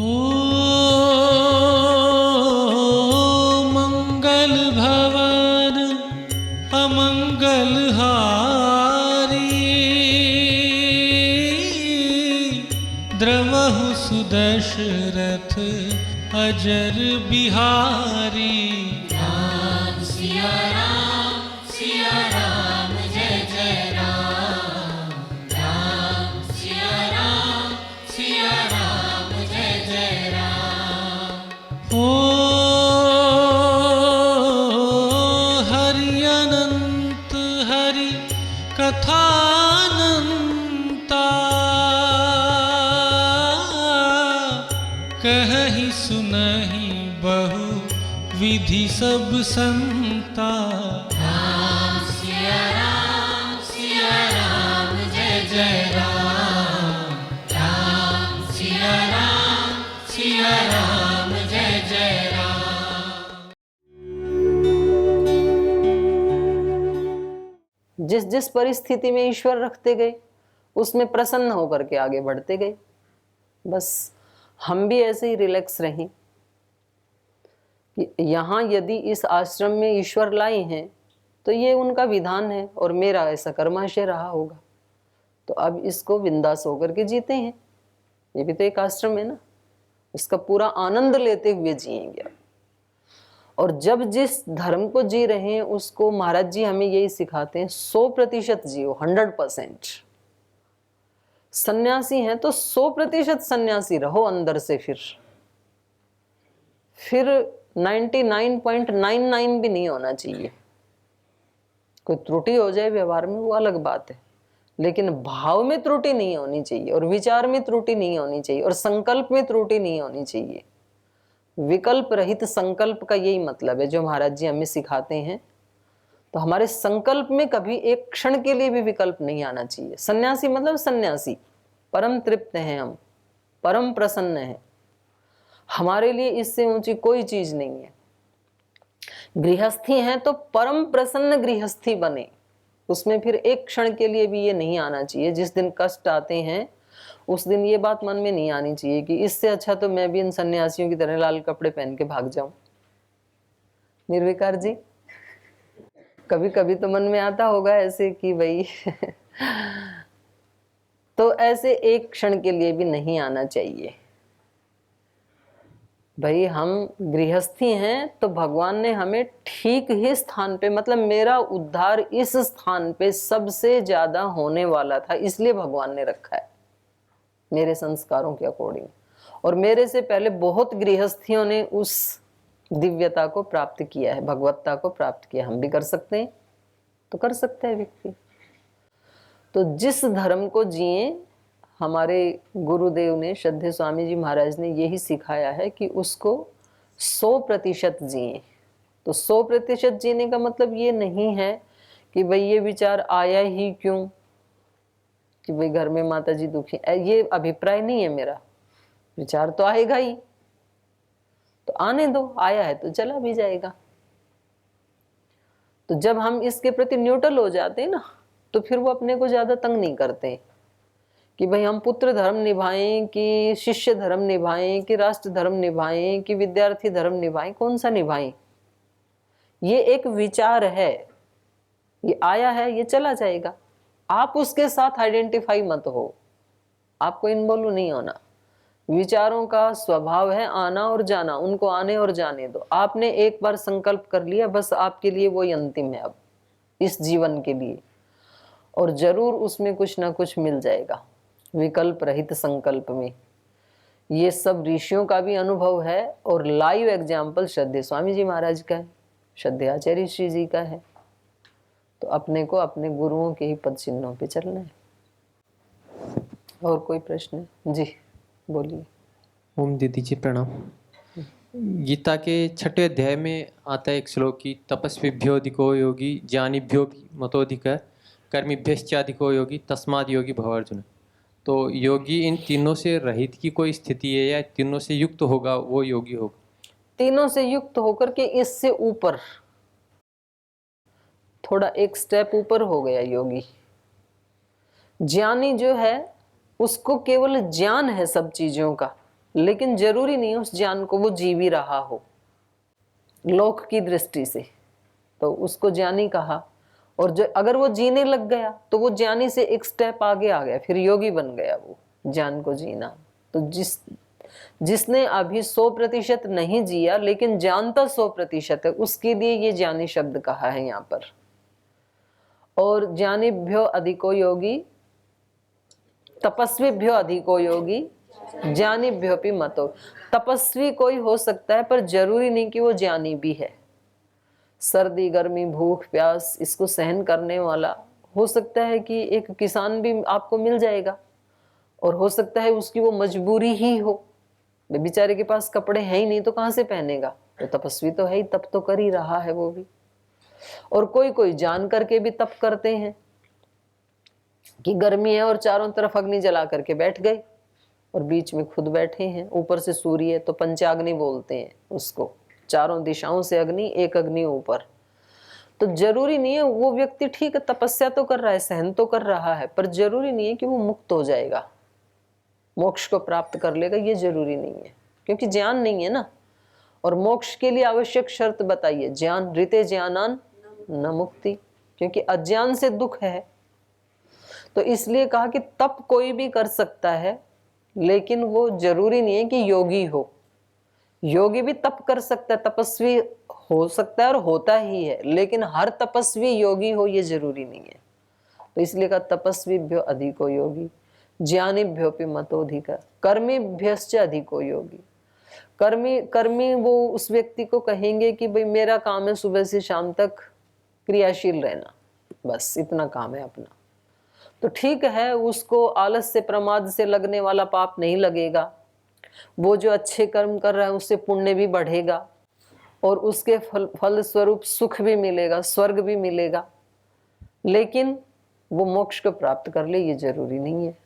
ओ मंगल भवन अमंगल हारी, द्रवहु सुदशरथ अजर बिहारी। राम सिया राम जय जय राम। राम सिया राम जय जय राम। ओ हरि अनंत हरि कथानंता, कहहि सुनहि बहु विधि सब संता। राम सिया राम जय जय राम। राम सिया राम जय जय राम। जिस जिस परिस्थिति में ईश्वर रखते गए उसमें प्रसन्न होकर के आगे बढ़ते गए। बस हम भी ऐसे ही रिलैक्स रहें कि यहाँ यदि इस आश्रम में ईश्वर लाए हैं तो ये उनका विधान है और मेरा ऐसा कर्माशय रहा होगा, तो अब इसको बिंदास होकर के जीते हैं। ये भी तो एक आश्रम है ना, इसका पूरा आनंद लेते हुए जिएंगे। और जब जिस धर्म को जी रहे हैं उसको महाराज जी हमें यही सिखाते हैं, 100% जियो, 100%। सन्यासी हैं तो 100% सन्यासी रहो अंदर से। फिर 99.99 भी नहीं होना चाहिए। कोई त्रुटि हो जाए व्यवहार में वो अलग बात है, लेकिन भाव में त्रुटि नहीं होनी चाहिए, और विचार में त्रुटि नहीं होनी चाहिए, और संकल्प में त्रुटि नहीं होनी चाहिए। विकल्प रहित संकल्प का यही मतलब है जो महाराज जी हमें सिखाते हैं। तो हमारे संकल्प में कभी एक क्षण के लिए भी विकल्प नहीं आना चाहिए। सन्यासी मतलब सन्यासी, परम तृप्त हैं हम, परम प्रसन्न हैं। हमारे लिए इससे ऊंची कोई चीज नहीं है। गृहस्थी हैं तो परम प्रसन्न गृहस्थी बने, उसमें फिर एक क्षण के लिए भी ये नहीं आना चाहिए। जिस दिन कष्ट आते हैं उस दिन ये बात मन में नहीं आनी चाहिए कि इससे अच्छा तो मैं भी इन सन्यासियों की तरह लाल कपड़े पहन के भाग जाऊं। निर्विकार जी, कभी कभी तो मन में आता होगा ऐसे कि भाई तो ऐसे एक क्षण के लिए भी नहीं आना चाहिए। भाई हम गृहस्थी हैं तो भगवान ने हमें ठीक ही स्थान पे, मतलब मेरा उद्धार इस स्थान पे सबसे ज्यादा होने वाला था, इसलिए भगवान ने रखा है मेरे संस्कारों के अकॉर्डिंग। और मेरे से पहले बहुत गृहस्थियों ने उस दिव्यता को प्राप्त किया है, भगवत्ता को प्राप्त किया। हम भी कर सकते हैं तो कर सकता है व्यक्ति। तो जिस धर्म को जिए, हमारे गुरुदेव ने, श्रद्धेय स्वामी जी महाराज ने यही सिखाया है कि उसको 100% जिए। तो 100% जीने का मतलब ये नहीं है कि भाई ये विचार आया ही क्यों कि भाई घर में माता जी दुखी, ये अभिप्राय नहीं है मेरा। विचार तो आएगा ही, तो आने दो, आया है तो चला भी जाएगा। तो जब हम इसके प्रति न्यूट्रल हो जाते हैं ना, तो फिर वो अपने को ज्यादा तंग नहीं करते कि भाई हम पुत्र धर्म निभाएं कि शिष्य धर्म निभाएं कि राष्ट्र धर्म निभाएं कि विद्यार्थी धर्म निभाएं। कौन सा निभाएं? ये एक विचार है, ये आया है, ये चला जाएगा। आप उसके साथ आइडेंटिफाई मत हो, आपको इन्वॉल्व नहीं होना। विचारों का स्वभाव है आना और जाना, उनको आने और जाने दो। आपने एक बार संकल्प कर लिया, बस आपके लिए वही अंतिम है अब इस जीवन के लिए, और जरूर उसमें कुछ ना कुछ मिल जाएगा विकल्प रहित संकल्प में। ये सब ऋषियों का भी अनुभव है और लाइव एग्जाम्पल श्रद्धेय स्वामी जी महाराज का है, श्रद्धेय आचार्य श्री जी का है। तो अपने को अपने गुरुओं के ही पद चिन्हों पे चलना है। और कोई प्रश्न? जी बोलिए। ओम दीदी जी प्रणाम। गीता के 6वें अध्याय में आता है एक श्लोक की, तपस्विभ्योऽधिको योगी ज्ञानिभ्यो मतोऽधिक कर्मिभ्यश्चाधिको योगी तस्माद् योगी भव अर्जुन। तो योगी इन तीनों से रहित की कोई स्थिति है या तीनों से युक्त होगा वो योगी होगा? तीनों से युक्त होकर के इससे ऊपर थोड़ा एक स्टेप ऊपर हो गया योगी। ज्ञानी जो है उसको केवल ज्ञान है सब चीजों का, लेकिन जरूरी नहीं उस ज्ञान को वो जी भी रहा हो लोक की दृष्टि से, तो उसको ज्ञानी कहा। और जो अगर वो जीने लग गया तो वो ज्ञानी से एक स्टेप आगे आ गया, फिर योगी बन गया वो ज्ञान को जीना। तो जिसने अभी 100% नहीं जिया लेकिन जानता 100% है, उसके लिए ये ज्ञानी शब्द कहा है यहाँ पर। और ज्ञानीभ्यो अधिको योगी तपस्वीभ्यो अधिको योगी ज्ञानीभ्योपि मतो। तपस्वी कोई हो सकता है पर जरूरी नहीं कि वो ज्ञानी भी है। सर्दी गर्मी भूख प्यास इसको सहन करने वाला हो सकता है कि एक किसान भी आपको मिल जाएगा, और हो सकता है उसकी वो मजबूरी ही हो, बेचारे के पास कपड़े हैं ही नहीं तो कहाँ से पहनेगा, तो तपस्वी तो है ही, तप तो कर ही रहा है वो भी। और कोई कोई जान करके भी तप करते हैं कि गर्मी है और चारों तरफ अग्नि जला करके बैठ गए और बीच में खुद बैठे हैं, ऊपर से सूर्य है तो पंचाग्नि बोलते हैं उसको, चारों दिशाओं से अग्नि, एक अग्नि ऊपर। तो जरूरी नहीं है वो व्यक्ति, ठीक है तपस्या तो कर रहा है, सहन तो कर रहा है, पर जरूरी नहीं है कि वो मुक्त हो जाएगा, मोक्ष को प्राप्त कर लेगा, ये जरूरी नहीं है, क्योंकि ज्ञान नहीं है ना। और मोक्ष के लिए आवश्यक शर्त बताइए, ज्ञान ऋते ज्ञानान न मुक्ति, क्योंकि अज्ञान से दुख है। तो इसलिए कहा कि तप कोई भी कर सकता है, लेकिन वो जरूरी नहीं है कि योगी हो। योगी भी तप कर सकता है, तपस्वी हो सकता है और होता ही है, लेकिन हर तपस्वी योगी हो ये जरूरी नहीं है। तो इसलिए कहा तपस्वीभ्यो अधिको योगी ज्ञानीभ्योपि मतोधिका कर्मीभ्यश्च अधिको योगी। कर्मी वो उस व्यक्ति को कहेंगे कि भाई मेरा काम है सुबह से शाम तक क्रियाशील रहना, बस इतना काम है अपना। तो ठीक है, उसको आलस से प्रमाद से लगने वाला पाप नहीं लगेगा, वो जो अच्छे कर्म कर रहा है उससे पुण्य भी बढ़ेगा और उसके फल स्वरूप सुख भी मिलेगा, स्वर्ग भी मिलेगा, लेकिन वो मोक्ष को प्राप्त कर ले ये जरूरी नहीं है,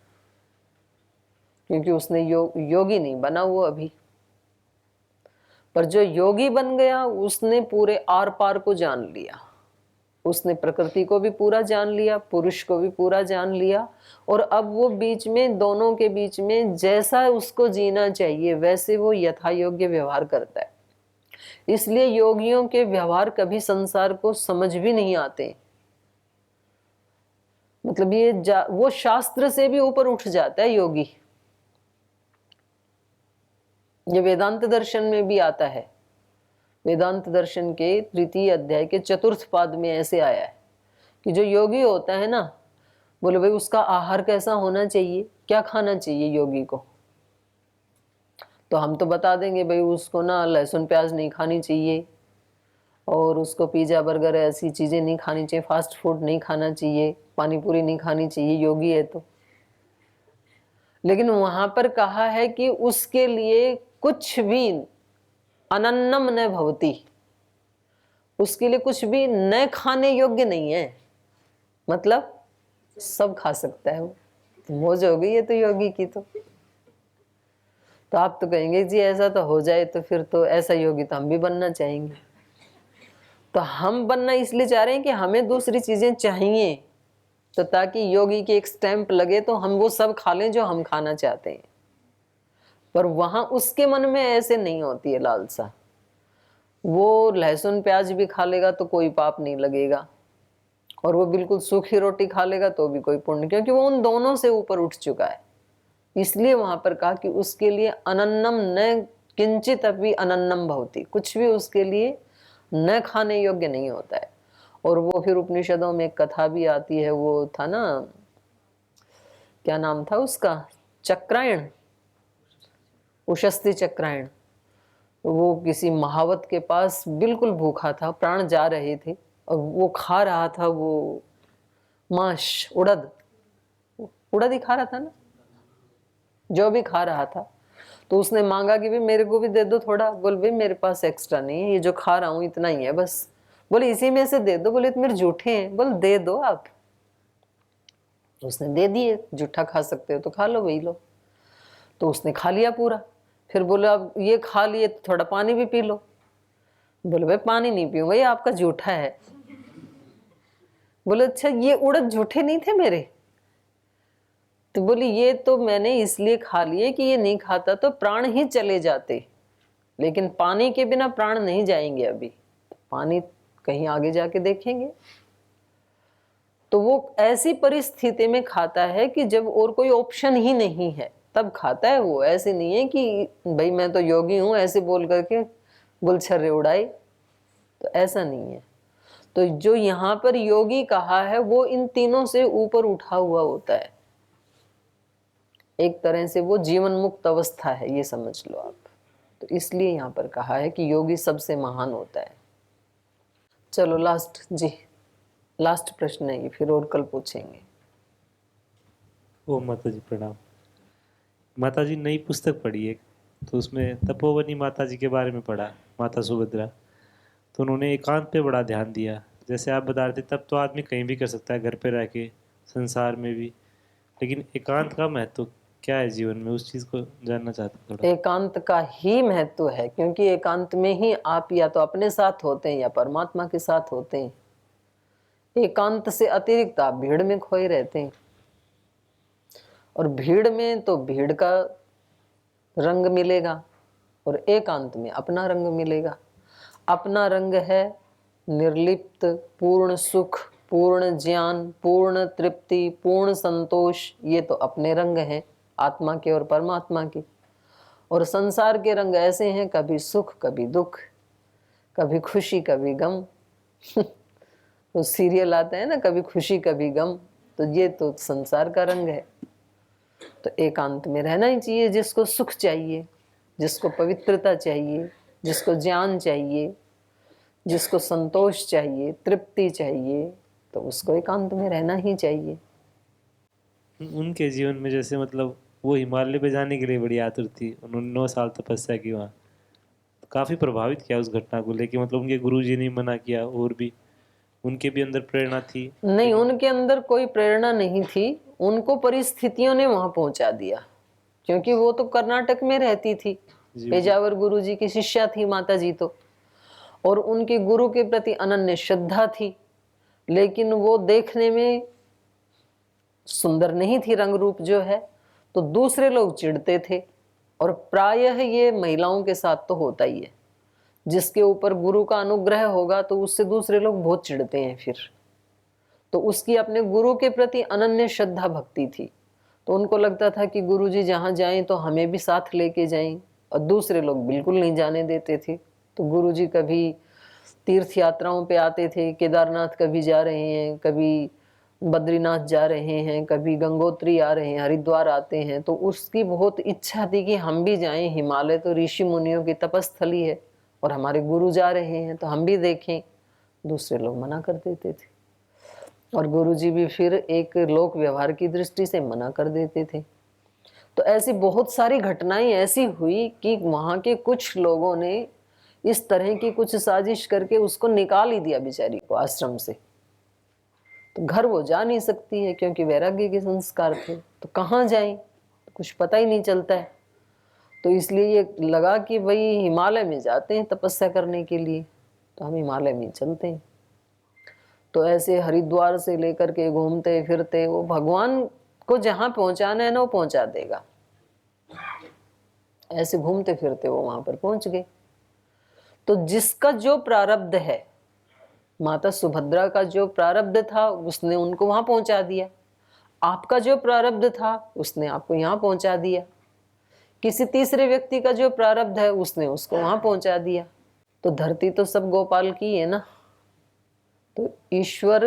क्योंकि उसने योगी नहीं बना वो अभी। पर जो योगी बन गया उसने पूरे आर पार को जान लिया, उसने प्रकृति को भी पूरा जान लिया, पुरुष को भी पूरा जान लिया, और अब वो बीच में, दोनों के बीच में जैसा उसको जीना चाहिए वैसे वो यथा योग्य व्यवहार करता है। इसलिए योगियों के व्यवहार कभी संसार को समझ भी नहीं आते, मतलब ये वो शास्त्र से भी ऊपर उठ जाता है योगी। ये वेदांत दर्शन में भी आता है, वेदांत दर्शन के 3 अध्याय के 4th पाद में ऐसे आया है कि जो योगी होता है ना, बोले भाई उसका आहार कैसा होना चाहिए, क्या खाना चाहिए योगी को। तो हम तो बता देंगे भाई उसको ना लहसुन प्याज नहीं खानी चाहिए, और उसको पिज्जा बर्गर ऐसी चीजें नहीं खानी चाहिए, फास्ट फूड नहीं खाना चाहिए, पानी पूरी नहीं खानी चाहिए, योगी है तो। लेकिन वहां पर कहा है कि उसके लिए कुछ भी अनन्नम न भवति, उसके लिए कुछ भी न खाने योग्य नहीं है, मतलब सब खा सकता है वो। मौज हो गई है तो योगी की। तो आप तो कहेंगे जी ऐसा तो हो जाए तो फिर तो ऐसा योगी तो हम भी बनना चाहेंगे। तो हम बनना इसलिए चाह रहे हैं कि हमें दूसरी चीजें चाहिए, तो ताकि योगी की एक स्टैंप लगे तो हम वो सब खा लें जो हम खाना चाहते हैं। पर वहां उसके मन में ऐसे नहीं होती है लालसा, वो लहसुन प्याज भी खा लेगा तो कोई पाप नहीं लगेगा, और वो बिल्कुल सूखी रोटी खा लेगा तो भी कोई पुण्य, क्योंकि वो उन दोनों से ऊपर उठ चुका है। इसलिए वहां पर कहा कि उसके लिए अनन्नम न किंचित अपि अनन्नम भवति, कुछ भी उसके लिए न खाने योग्य नहीं होता है। और वो फिर उपनिषदों में कथा भी आती है, वो था ना, क्या नाम था उसका, चक्रायण, उशस्ती चक्रायण। वो किसी महावत के पास बिल्कुल भूखा था, प्राण जा रहे थे, और वो खा रहा था वो मांस, उड़द ही खा रहा था ना, जो भी खा रहा था। तो उसने मांगा कि भाई मेरे को भी दे दो थोड़ा। बोल भाई मेरे पास एक्स्ट्रा नहीं है, ये जो खा रहा हूँ इतना ही है बस। बोले इसी में से दे दो। बोले तो मेरे जूठे हैं। बोले दे दो आप। उसने दे दिए, जूठा खा सकते हो तो खा लो, वही लो। तो उसने खा लिया पूरा। फिर बोले अब ये खा लिए तो थोड़ा पानी भी पी लो। बोले भाई पानी नहीं पीऊंगा, ये आपका जूठा है। बोले अच्छा ये उड़द जूठे नहीं थे मेरे? तो बोली ये तो मैंने इसलिए खा लिए कि ये नहीं खाता तो प्राण ही चले जाते, लेकिन पानी के बिना प्राण नहीं जाएंगे। अभी पानी कहीं आगे जाके देखेंगे। तो वो ऐसी परिस्थिति में खाता है कि जब और कोई ऑप्शन ही नहीं है तब खाता है वो। ऐसे नहीं है कि भाई मैं तो योगी हूं ऐसे बोल करके गुलछर्रे उड़ाए, तो ऐसा नहीं है। तो जो यहाँ पर योगी कहा है वो इन तीनों से ऊपर उठा हुआ होता है। एक तरह से वो जीवन मुक्त अवस्था है, ये समझ लो आप। तो इसलिए यहाँ पर कहा है कि योगी सबसे महान होता है। चलो लास्ट जी, लास्ट प्रश्न है ये, फिर और कल पूछेंगे। ओ माता जी प्रणाम। माता जी नई पुस्तक पढ़ी एक, तो उसमें तपोवनी माता जी के बारे में पढ़ा, माता सुभद्रा। तो उन्होंने एकांत पे बड़ा ध्यान दिया। जैसे आप बता रहे थे तब तो आदमी कहीं भी कर सकता है, घर पे रह के, संसार में भी, लेकिन एकांत का महत्व क्या है जीवन में, उस चीज़ को जानना चाहते हैं थोड़ा। एकांत का ही महत्व है, क्योंकि एकांत में ही आप या तो अपने साथ होते हैं या परमात्मा के साथ होते हैं। एकांत से अतिरिक्त आप भीड़ में खोए रहते हैं, और भीड़ में तो भीड़ का रंग मिलेगा और एकांत में अपना रंग मिलेगा। अपना रंग है निर्लिप्त, पूर्ण सुख, पूर्ण ज्ञान, पूर्ण तृप्ति, पूर्ण संतोष। ये तो अपने रंग हैं, आत्मा के और परमात्मा के। और संसार के रंग ऐसे हैं, कभी सुख कभी दुख, कभी खुशी कभी गम। तो सीरियल आता है ना, कभी खुशी कभी गम, तो ये तो संसार का रंग है। तो एकांत में रहना ही चाहिए। जिसको सुख चाहिए, जिसको पवित्रता चाहिए, जिसको ज्ञान चाहिए, जिसको संतोष चाहिए, तृप्ति चाहिए, तो उसको एकांत में रहना ही चाहिए। उनके जीवन में जैसे मतलब वो हिमालय पे जाने के लिए बड़ी आतुर थी, उन्होंने 9 साल तपस्या की वहाँ। तो काफ़ी प्रभावित किया उस घटना को लेके, मतलब उनके गुरुजी ने मना किया, और भी उनके भी अंदर प्रेरणा थी? नहीं, उनके अंदर कोई प्रेरणा नहीं थी, उनको परिस्थितियों ने वहां पहुंचा दिया। क्योंकि वो तो कर्नाटक में रहती थी, पेजावर गुरु जी की शिष्या थी माता जी तो, और उनके गुरु के प्रति अनन्य श्रद्धा थी। लेकिन वो देखने में सुंदर नहीं थी, रंग रूप जो है, तो दूसरे लोग चिढ़ते थे। और प्रायः ये महिलाओं के साथ तो होता ही है, जिसके ऊपर गुरु का अनुग्रह होगा तो उससे दूसरे लोग बहुत चिढ़ते हैं फिर। तो उसकी अपने गुरु के प्रति अनन्य श्रद्धा भक्ति थी, तो उनको लगता था कि गुरु जी जहाँ जाएं तो हमें भी साथ लेके जाएं, और दूसरे लोग बिल्कुल नहीं जाने देते थे। तो गुरु जी कभी तीर्थ यात्राओं पे आते थे, केदारनाथ कभी जा रहे हैं, कभी बद्रीनाथ जा रहे हैं, कभी गंगोत्री आ रहे हैं, हरिद्वार आते हैं। तो उसकी बहुत इच्छा थी कि हम भी जाएं, हिमालय तो ऋषि मुनियों की तपस्थली है और हमारे गुरु जा रहे हैं तो हम भी देखें। दूसरे लोग मना कर देते थे, और गुरुजी भी फिर एक लोक व्यवहार की दृष्टि से मना कर देते थे। तो ऐसी बहुत सारी घटनाएं ऐसी हुई कि वहाँ के कुछ लोगों ने इस तरह की कुछ साजिश करके उसको निकाल ही दिया बेचारी को आश्रम से। तो घर वो जा नहीं सकती है क्योंकि वैराग्य के संस्कार थे, तो कहाँ जाएं, कुछ पता ही नहीं चलता है। तो इसलिए ये लगा कि भाई हिमालय में जाते हैं तपस्या करने के लिए, तो हम हिमालय में चलते हैं। तो ऐसे हरिद्वार से लेकर के घूमते फिरते, वो भगवान को जहाँ पहुँचाना है ना वो पहुँचा देगा। ऐसे घूमते फिरते वो वहाँ पर पहुँच गए। तो जिसका जो प्रारब्ध है, माता सुभद्रा का जो प्रारब्ध था उसने उनको वहाँ पहुँचा दिया। आपका जो प्रारब्ध था उसने आपको यहाँ पहुँचा दिया। किसी तीसरे व्यक्ति का जो प्रारब्ध है उसने उसको वहाँ पहुँचा दिया। तो धरती तो सब गोपाल की है ना। तो ईश्वर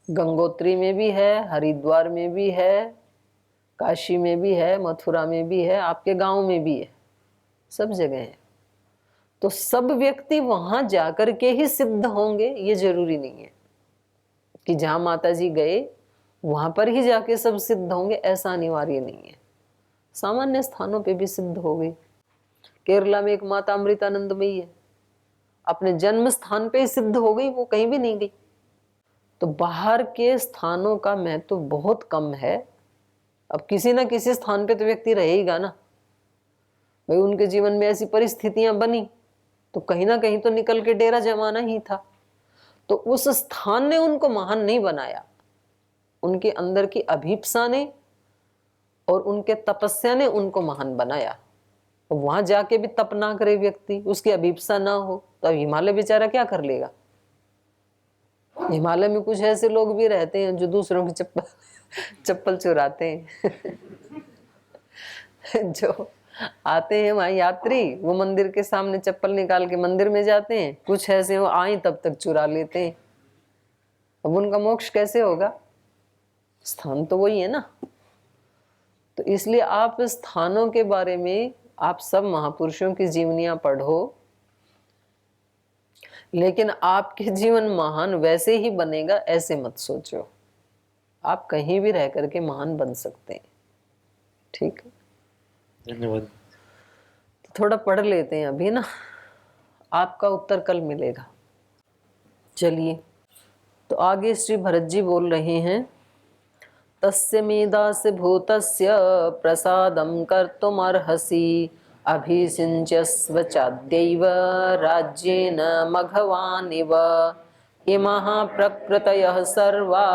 गंगोत्री में भी है, हरिद्वार में भी है, काशी में भी है, मथुरा में भी है, आपके गांव में भी है, सब जगह है। तो सब व्यक्ति वहां जाकर के ही सिद्ध होंगे ये जरूरी नहीं है कि जहां माता जी गए वहां पर ही जाके सब सिद्ध होंगे, ऐसा अनिवार्य नहीं है। सामान्य स्थानों पे भी सिद्ध हो गई। केरला में एक माता अमृतानंदमयी है, अपने जन्म स्थान पे ही सिद्ध हो गई, वो कहीं भी नहीं गई। तो बाहर के स्थानों का महत्व तो बहुत कम है। अब किसी ना किसी स्थान पे तो व्यक्ति रहेगा ना भाई, उनके जीवन में ऐसी परिस्थितियां बनी तो कहीं ना कहीं तो निकल के डेरा जमाना ही था। तो उस स्थान ने उनको महान नहीं बनाया, उनके अंदर की अभीप्सा ने और उनके तपस्या ने उनको महान बनाया। वहां जाके भी तप ना करे व्यक्ति, उसकी अभिप्सा ना हो, तो अब हिमालय बेचारा क्या कर लेगा। हिमालय में कुछ ऐसे लोग भी रहते हैं जो दूसरों की चप्पल चुराते हैं जो आते हैं वहां यात्री, वो मंदिर के सामने चप्पल निकाल के मंदिर में जाते हैं। कुछ ऐसे वो आए तब तक चुरा लेते हैं। अब उनका मोक्ष कैसे होगा? स्थान तो वही है ना। तो इसलिए आप स्थानों के बारे में आप सब महापुरुषों की जीवनियां पढ़ो, लेकिन आपके जीवन महान वैसे ही बनेगा ऐसे मत सोचो। आप कहीं भी रह करके महान बन सकते हैं। ठीक है, धन्यवाद। तो थोड़ा पढ़ लेते हैं अभी ना, आपका उत्तर कल मिलेगा। चलिए, तो आगे श्री भरत जी बोल रहे हैं, तस्य मेदास्य भूतस्य प्रसादं कर्तुमर्हसि अभिषिञ्चस्व चाद्यैव राज्येन मघवानिव इमः प्रकृतयः सर्वा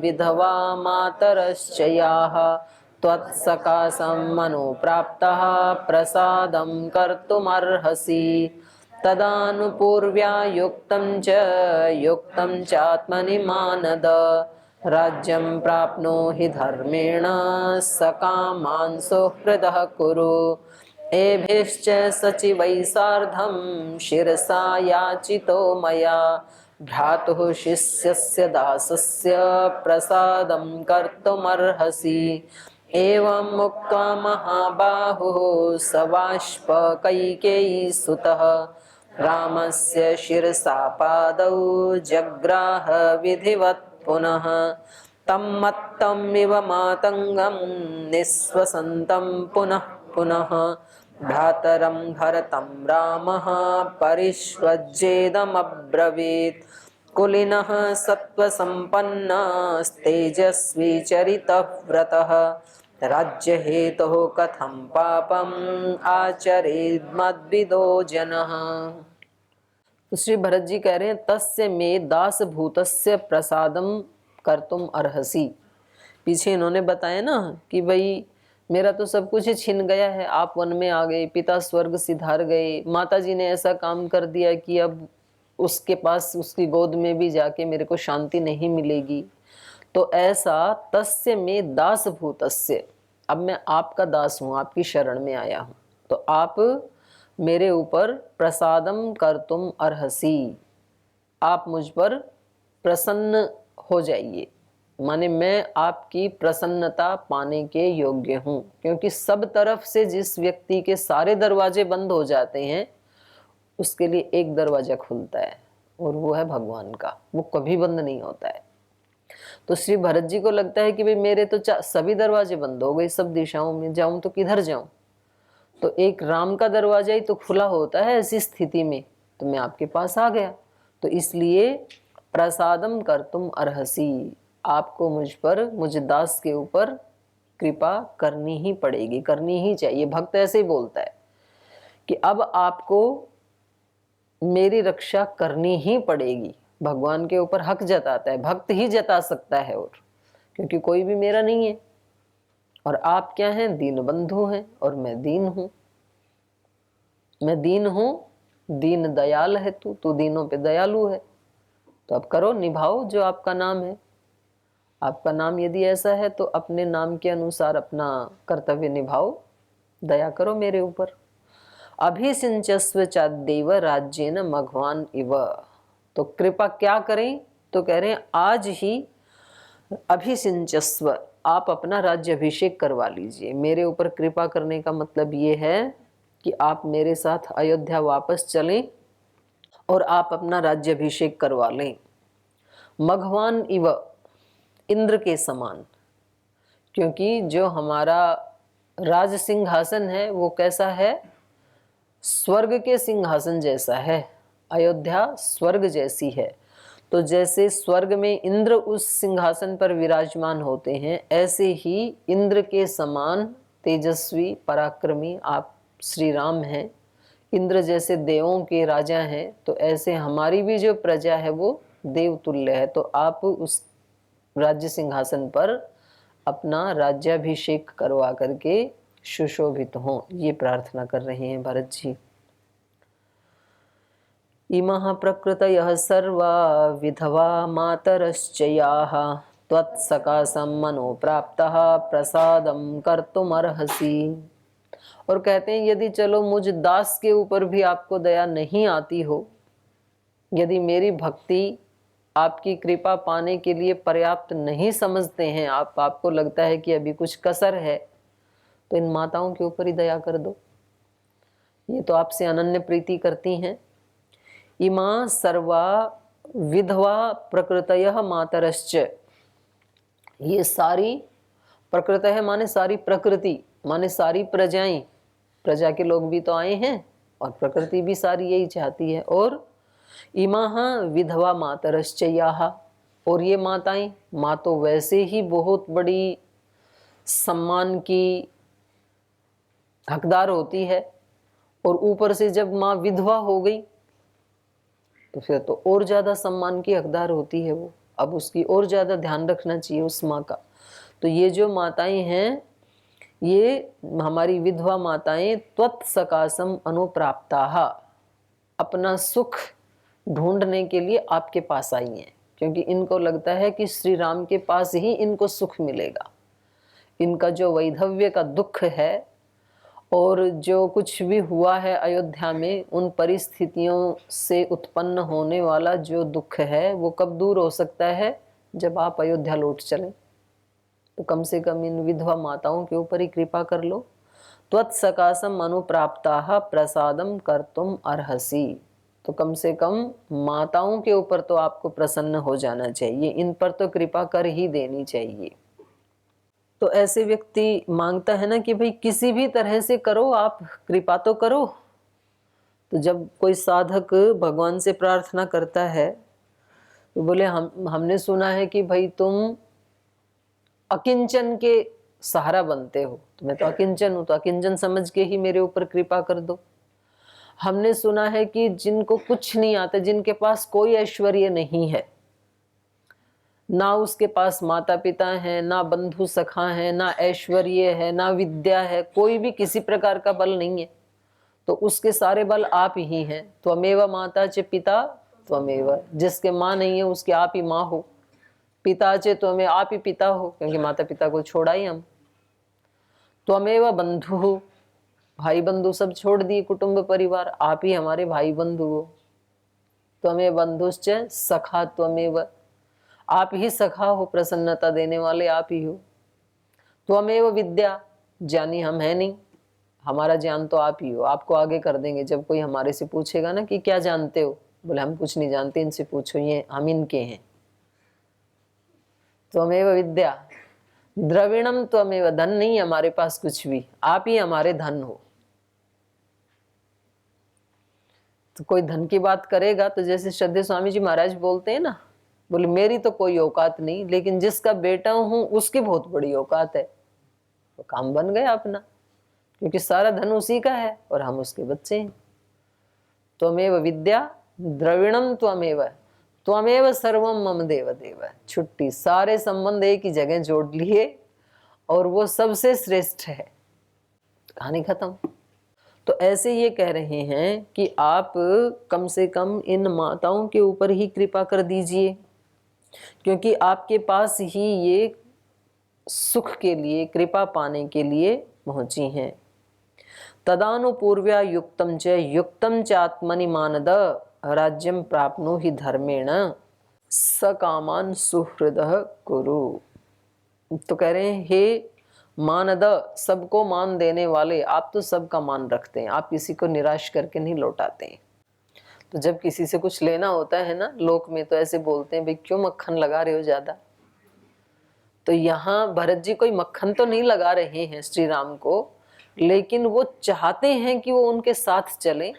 विधवा मातरश्च याः त्वत्सकाशं मनोप्राप्तः प्रसादं कर्तुमर्हसि तदानुपूर्व्या युक्तं चात्मनि मानद राज्यं प्राप्नोहि धर्मेण सकामान् सुहृदः कुरु एभिश्च सचिवैः सार्धं शिरसा याचितो मया भ्रातुः शिष्यस्य दासस्य प्रसादं कर्तुमर्हसि एवं मुक्त्वा महाबाहुः स बाष्पकैकेयी सुतः रामस्य शिरसा पादौ जग्राह विधिवत् पुनः तं मत्तमिव मातंगं निःश्वसन्तं पुनः पुनः भ्रातरं भरतं रामः परिष्वज्येदमब्रवीत् कुलीनः सत्त्वसम्पन्नस्तेजस्वी चरितव्रतः राज्यहेतुः कथं पापम् आचरेद्मद्विदो जनः। तो श्री भरत जी कह रहे हैं, तस्य में दास भूतस्य प्रसादम कर्तुम अर्हसि। पीछे इन्होंने बताया ना कि भाई मेरा तो सब कुछ ही छिन गया है, आप वन में आ गए, पिता स्वर्ग सिधार गए, माता जी ने ऐसा काम कर दिया कि अब उसके पास उसकी गोद में भी जाके मेरे को शांति नहीं मिलेगी। तो ऐसा तस्य में दास भूतस्य, अब मैं आपका दास हूँ, आपकी शरण में आया हूँ, तो आप मेरे ऊपर प्रसादम कर्तुम अर्हसि, आप मुझ पर प्रसन्न हो जाइए। माने मैं आपकी प्रसन्नता पाने के योग्य हूँ, क्योंकि सब तरफ से जिस व्यक्ति के सारे दरवाजे बंद हो जाते हैं उसके लिए एक दरवाजा खुलता है और वो है भगवान का, वो कभी बंद नहीं होता है। तो श्री भरत जी को लगता है कि भाई मेरे तो सभी दरवाजे बंद हो गए, सब दिशाओं में जाऊं तो किधर जाऊं, तो एक राम का दरवाजा ही तो खुला होता है ऐसी स्थिति में, तो मैं आपके पास आ गया। तो इसलिए प्रसादम कर्तुम अर्हसि, आपको मुझ पर, मुझ दास के ऊपर कृपा करनी ही पड़ेगी, करनी ही चाहिए। भक्त ऐसे ही बोलता है कि अब आपको मेरी रक्षा करनी ही पड़ेगी। भगवान के ऊपर हक जताता है, भक्त ही जता सकता है, और क्योंकि कोई भी मेरा नहीं है। और आप क्या हैं? दीन बंधु हैं और मैं दीन हूं। मैं दीन हूं, दीन दयाल है तू दीनों पे दयालु है। तो अब करो, निभाओ जो आपका नाम है। आपका नाम यदि ऐसा है तो अपने नाम के अनुसार अपना कर्तव्य निभाओ, दया करो मेरे ऊपर। अभिषिञ्चस्व चाद्यैव राज्येन मघवान इव, तो कृपा क्या करें? तो कह रहे हैं आज ही अभिषिञ्चस्व, आप अपना राज्य अभिषेक करवा लीजिए। मेरे ऊपर कृपा करने का मतलब ये है कि आप मेरे साथ अयोध्या वापस चलें और आप अपना राज्य अभिषेक करवा लें। मघवान इव, इंद्र के समान, क्योंकि जो हमारा राज सिंहासन है वो कैसा है? स्वर्ग के सिंहासन जैसा है। अयोध्या स्वर्ग जैसी है। तो जैसे स्वर्ग में इंद्र उस सिंहासन पर विराजमान होते हैं, ऐसे ही इंद्र के समान तेजस्वी पराक्रमी आप श्री राम हैं। इंद्र जैसे देवों के राजा हैं, तो ऐसे हमारी भी जो प्रजा है वो देवतुल्य है। तो आप उस राज्य सिंहासन पर अपना राज्याभिषेक करवा करके सुशोभित हों, ये प्रार्थना कर रहे हैं भरत जी। इमः प्रकृतयः सर्वा विधवा मातरश्च याः त्वत्सकाशं मनो प्राप्तः प्रसादं कर्तुमर्हसि। और कहते हैं यदि चलो मुझ दास के ऊपर भी आपको दया नहीं आती हो, यदि मेरी भक्ति आपकी कृपा पाने के लिए पर्याप्त नहीं समझते हैं आप, आपको लगता है कि अभी कुछ कसर है, तो इन माताओं के ऊपर ही दया कर दो, ये तो आपसे अनन्य प्रीति करती हैं। इमा सर्वा विधवा प्रकृतयः मातरश्च, ये सारी प्रकृतयः माने सारी प्रकृति, माने सारी प्रजाएं, प्रजा के लोग भी तो आए हैं और प्रकृति भी सारी यही चाहती है। और इमाः विधवा मातरश्च याः, और ये माताएं, माँ तो वैसे ही बहुत बड़ी सम्मान की हकदार होती है, और ऊपर से जब माँ विधवा हो गई तो फिर तो और ज्यादा सम्मान की हकदार होती है वो, अब उसकी और ज्यादा ध्यान रखना चाहिए उस माँ का। तो ये जो माताएं हैं, ये हमारी विधवा माताएं त्वत्सकाशम अनुप्राप्ताः, अपना सुख ढूंढने के लिए आपके पास आई हैं, क्योंकि इनको लगता है कि श्री राम के पास ही इनको सुख मिलेगा। इनका जो वैधव्य का दुख है और जो कुछ भी हुआ है अयोध्या में, उन परिस्थितियों से उत्पन्न होने वाला जो दुख है वो कब दूर हो सकता है, जब आप अयोध्या लौट चलें। तो कम से कम इन विधवा माताओं के ऊपर ही कृपा कर लो। त्वत्सकाशम अनुप्राप्ताः प्रसादम कर्तुम अर्हसि, तो कम से कम माताओं के ऊपर तो आपको प्रसन्न हो जाना चाहिए, इन पर तो कृपा कर ही देनी चाहिए। तो ऐसे व्यक्ति मांगता है ना कि भाई किसी भी तरह से करो, आप कृपा तो करो। तो जब कोई साधक भगवान से प्रार्थना करता है तो बोले हमने सुना है कि भाई तुम अकिंचन के सहारा बनते हो, तो मैं तो अकिंचन हूं, तो अकिंचन समझ के ही मेरे ऊपर कृपा कर दो। हमने सुना है कि जिनको कुछ नहीं आता, जिनके पास कोई ऐश्वर्य नहीं है, ना उसके पास माता पिता हैं, ना बंधु सखा हैं, ना ऐश्वर्य है, ना विद्या है, कोई भी किसी प्रकार का बल नहीं है, तो उसके सारे बल आप ही हैं। त्वमेव माता च पिता त्वमेव, जिसके माँ नहीं है उसके आप ही माँ हो। पिता च त्वमेव, आप ही पिता हो, क्योंकि माता पिता को छोड़ा ही हम। त्वमेव बंधु, भाई बंधु सब छोड़ दिए, कुटुंब परिवार, आप ही हमारे भाई बंधु हो। त्वमेव बंधुश्च सखा त्वमेव, आप ही सखा हो, प्रसन्नता देने वाले आप ही हो। त्वमेव विद्या, ज्ञानी हम है नहीं, हमारा ज्ञान तो आप ही हो, आपको आगे कर देंगे। जब कोई हमारे से पूछेगा ना कि क्या जानते हो, बोले हम कुछ नहीं जानते, इनसे पूछो, ये हम इनके हैं। त्वमेव विद्या, द्रविणम त्वमेव, धन नहीं हमारे पास कुछ भी, आप ही हमारे धन हो। तो कोई धन की बात करेगा तो जैसे श्रद्धेय स्वामी जी महाराज बोलते हैं ना, बोले मेरी तो कोई औकात नहीं, लेकिन जिसका बेटा हूं उसकी बहुत बड़ी औकात है। तो काम बन गया अपना, क्योंकि सारा धन उसी का है और हम उसके बच्चे हैं। त्वमेव विद्या द्रविणम त्वमेव, त्वमेव सर्वम मम देव देव, छुट्टी, सारे संबंध एक ही जगह जोड़ लिए और वो सबसे श्रेष्ठ है, कहानी खत्म। तो ऐसे ये कह रहे हैं कि आप कम से कम इन माताओं के ऊपर ही कृपा कर दीजिए, क्योंकि आपके पास ही ये सुख के लिए, कृपा पाने के लिए पहुंची हैं। तदानुपूर्व्या युक्तम च आत्मनि मानद राज्यम प्राप्नु ही धर्मेण सकामान सुहृदः कुरु। तो कह रहे हैं हे मानद, सबको मान देने वाले, आप तो सबका मान रखते हैं, आप किसी को निराश करके नहीं लौटाते हैं। तो जब किसी से कुछ लेना होता है ना, लोक में तो ऐसे बोलते हैं भाई क्यों मक्खन लगा रहे हो ज्यादा। तो यहाँ भरत जी कोई मक्खन तो नहीं लगा रहे हैं श्री राम को, लेकिन वो चाहते हैं कि वो उनके साथ चले,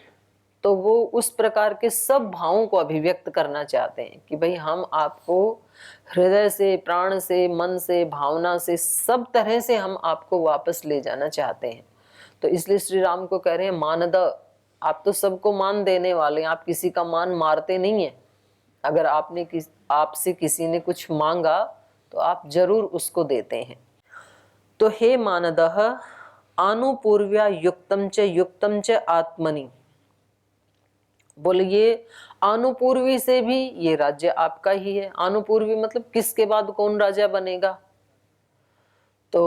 तो वो उस प्रकार के सब भावों को अभिव्यक्त करना चाहते हैं कि भाई हम आपको हृदय से, प्राण से, मन से, भावना से, सब तरह से हम आपको वापस ले जाना चाहते हैं। तो इसलिए श्री राम को कह रहे हैं मानद, आप तो सबको मान देने वाले हैं, आप किसी का मान मारते नहीं हैं। अगर आपसे किसी ने कुछ मांगा तो आप जरूर उसको देते हैं। तो हे मानदः आनुपूर्व्या युक्तम च आत्मनि, बोलिए आनुपूर्वी से भी ये राज्य आपका ही है। आनुपूर्वी मतलब किसके बाद कौन राजा बनेगा, तो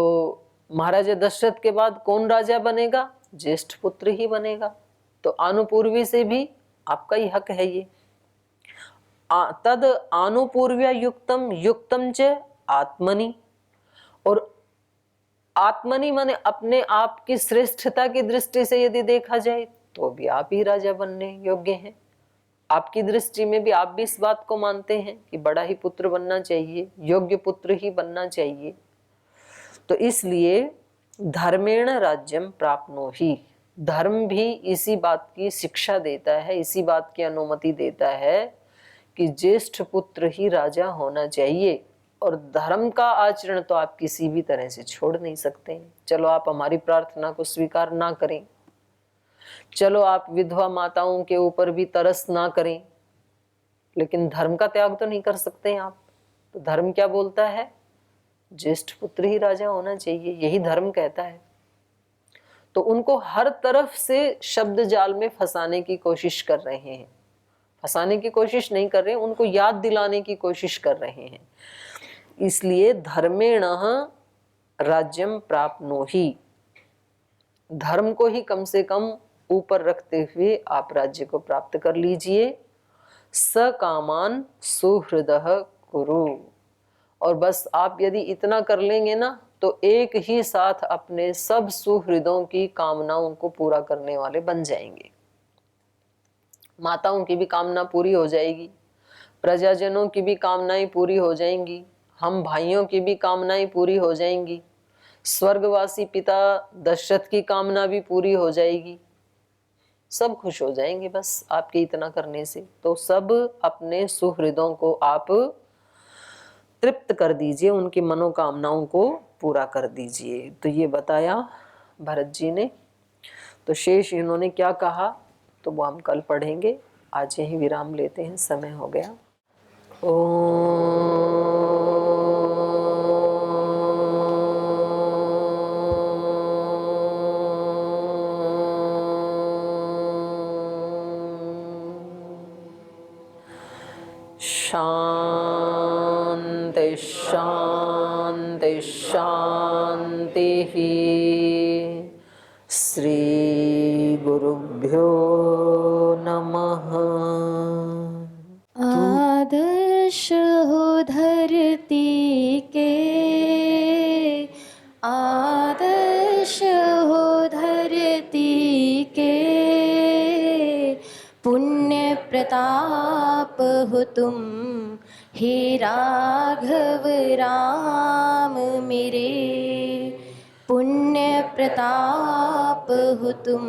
महाराजा दशरथ के बाद कौन राजा बनेगा, ज्येष्ठ पुत्र ही बनेगा। तो आनुपूर्वी से भी आपका ही हक है ये। तद आनुपूर्व्या युक्तम युक्तम च आत्मनि, और आत्मनि माने अपने आप की श्रेष्ठता की दृष्टि से यदि देखा जाए तो भी आप ही राजा बनने योग्य हैं। आपकी दृष्टि में भी आप भी इस बात को मानते हैं कि बड़ा ही पुत्र बनना चाहिए, योग्य पुत्र ही बनना चाहिए। तो इसलिए धर्मेण राज्यम प्राप्नोहि, धर्म भी इसी बात की शिक्षा देता है, इसी बात की अनुमति देता है कि ज्येष्ठ पुत्र ही राजा होना चाहिए। और धर्म का आचरण तो आप किसी भी तरह से छोड़ नहीं सकते। चलो आप हमारी प्रार्थना को स्वीकार ना करें, चलो आप विधवा माताओं के ऊपर भी तरस ना करें, लेकिन धर्म का त्याग तो नहीं कर सकते हैं आप। तो धर्म क्या बोलता है, ज्येष्ठ पुत्र ही राजा होना चाहिए, यही धर्म कहता है। तो उनको हर तरफ से शब्द जाल में फंसाने की कोशिश कर रहे हैं, फंसाने की कोशिश नहीं कर रहे, उनको याद दिलाने की कोशिश कर रहे हैं। इसलिए धर्मेण राज्यम प्राप्नोहि, धर्म को ही कम से कम ऊपर रखते हुए आप राज्य को प्राप्त कर लीजिए। सकामान सुहृदः कुरु, और बस आप यदि इतना कर लेंगे ना तो एक ही साथ अपने सब सुहृदों की कामनाओं को पूरा करने वाले बन जाएंगे। माताओं की भी कामना पूरी हो जाएगी, प्रजाजनों की भी कामनाएं पूरी हो जाएंगी, हम भाइयों की भी कामनाएं पूरी हो जाएंगी, स्वर्गवासी पिता दशरथ की कामना भी पूरी हो जाएगी, सब खुश हो जाएंगे बस आपके इतना करने से। तो सब अपने सुहृदों को आप तृप्त कर दीजिए, उनकी मनोकामनाओं को पूरा कर दीजिए। तो ये बताया भरत जी ने। तो शेष इन्होंने क्या कहा तो वो हम कल पढ़ेंगे। आज यही विराम लेते हैं, समय हो गया। शांति शांति शांति ही। श्री गुरुभ्यो नमः। आदर्श हो धरती के, आदर्श हो धरती के, पुण्य प्रताप हो तुम हे राघव राम मेरे, पुण्य प्रताप हो तुम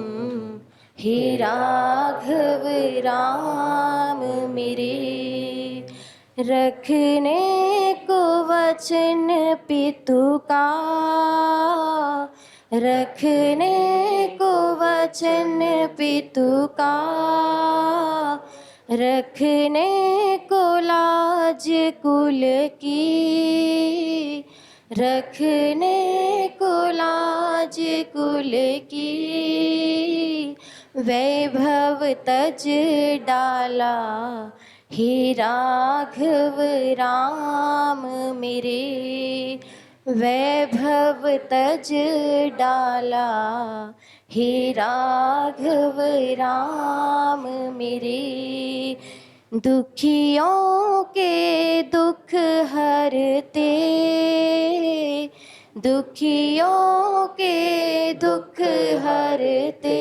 हे राघव राम मेरे। रखने को वचन पितु का, रखने को वचन पितु का, रखने को लाज कुल की, रखने को लाज कुल की, वैभव तज डाला हे राघव राम मेरे, वैभव तज डाला हे राघव राम मेरे। दुखियों के दुख हरते, दुखियों के दुख हरते,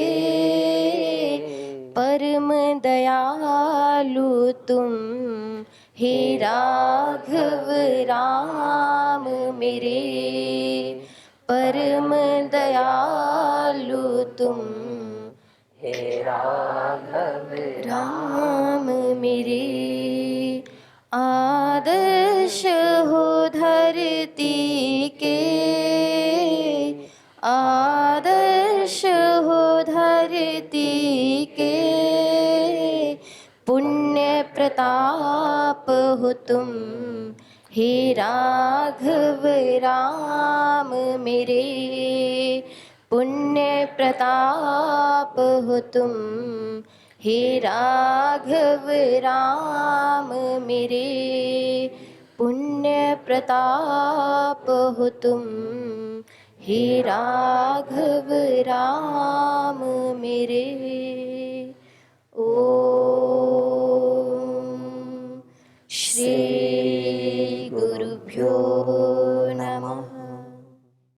परम दयालु तुम हे राघव राम मेरे, परम दयालु तुम हे राघव राम मेरे। आदर्श हो धरती के, आदर्श हो धरती के, पुण्य प्रताप हो तुम हे राघव राम मेरे, पुण्य प्रताप हो तुम। हे राघव राम मेरे, पुण्य प्रताप हो तुम। हे राघव राम मेरे। ओम श्री